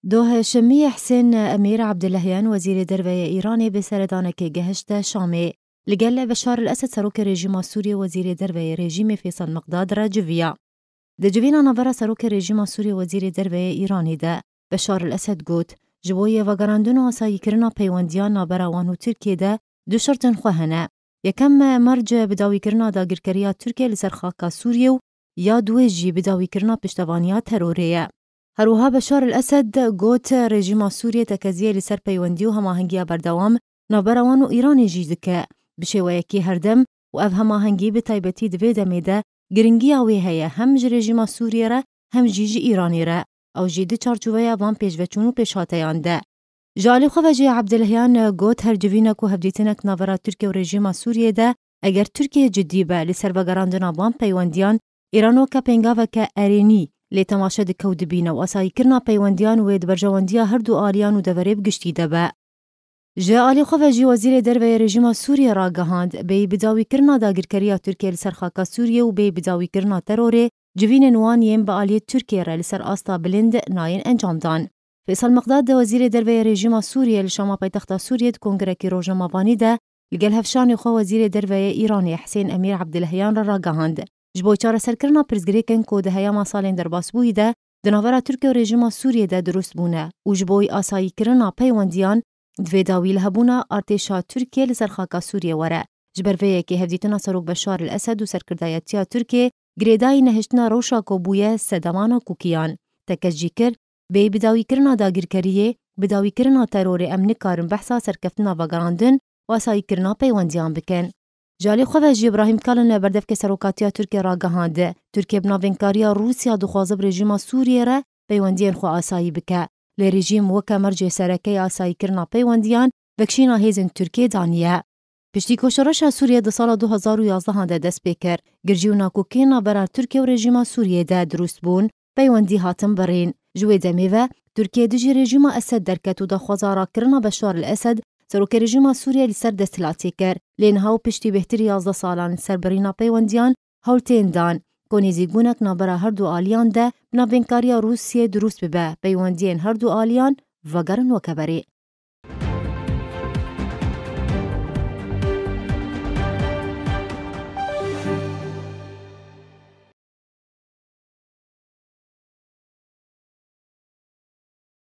دوه شمی حسین امیر عبداللهیان وزیر دروی ایرانی به سردانک گهشت شامی لگل بشار الاسد سروک رژیم سوریه وزیر دروی رژیم فیصل مقداد را جویا. ده جوینا نوارا سروک رژیم سوریه وزیر دروی ایرانی ده بشار الاسد گوت جبوی وگراندون و آسایی کرنا پیوندیان نابراوان و ترکیه ده دو شرطن خوهنه. یکم مرج بداوی کرنا داگرکریا ترکیه لسر خاکا سوریه و یا دویجی بداوی کرنا پشتوانیا تروریه. هروها بشار الاسد گوت رژیم سوریه تکزیه لسر پیوندی و هماهنگی بردوام نابراوان و ایرانی جیدکه بشه و یکی هردم و اف هماهنگی به تایبتی دوی دمیده گرنگی آوی هیا هم رژیم سوریه را هم جیج ایرانی را او جیده چارچوبه وان پیشوچون و پیشاتیان ده. جالی خواه عبداللهیان گوت هر جوینک و هفدیتنک ناورا ترکیه و رژیم سوریه ده اگر ترکیه جدی به لسر وگراندن وان پیوندیان ایرانو که پنگاوه که ارینی لی تماشه ده کود بینه و اسایی کرنا پیوندیان و دبرجواندیا هر دو آلیان و دوریب گشتی ده به. جالی خواه وزیر دروی رژیم سوریه را گهاند بی بداوی کرنا داگرکریا ترکیه لسر خاکا سوریه و بی بداوی کرنا تروره جوین نوانیم به آلیت ترکیه را لسر آستا بلند ناین انجام دان. فیصل مقداد ده وزیر دروی رژیم سوریه لشما پایتخت سوریه کنگرکی روژماوانی ده لگل هفشان خو وزیر دروی ایرانی حسین امیر عبداللهیان را گهاند. جبوی چاره سرکرنا پرزگریکن که ده هیاما سالین در باس بوی ده دناورا ترکیه و رژیم سوریه ده درست بونه و جبوی آسایی کرنا پیوندیان دوی داوی لهبونا ارتشا ترکیه لسر خاکا سوریه وره. جبر ویه که هفدیتنا سروک بشار الاسد و سرکردایتیا ترکیه گریدای نهشتنا روشا کو بویه سدمانا کوکیان. تکجی کر بی بداوی کرنا داگرکریه بداوی کرنا ترور امنی کارن بحثا سرکفتنا وگراندن و آسایی کرنا پیوندیان بکن. جالی خواه ابراهیم کالن بردف که سروکاتیا ترکیه را گهانده. ترکیه بناوینکاریا روسیا دخوازب رژیم سوریه را پیوندیان خو آسایی بکه. لی رژیم وکه مرجع سرکی آسایی کرنا پیوندیان وکشینا هیزن ترکیه دانیه. پشتی کشورش سوریه ده سال 2011 ده دست بکر. گرجیو ناکوکینا برار ترکیه و رژیم سوریه ده درست بون پیوندی هاتم برین. جوی دمیوه ترکیه دجی رژیم اسد درکت و ده خوزارا کرنا بشار الاسد سروک رژیم سوریه لسر دستلاتی کر. لین هاو پشتی بهتر 11 سالان سر برینا پیوندیان هولتین دان. کنیزی گونک نابرا هر دو آلیان ده بنابینکاریا روسیه درست ببه پیوندین هر دو آلیان وگرن و کبری.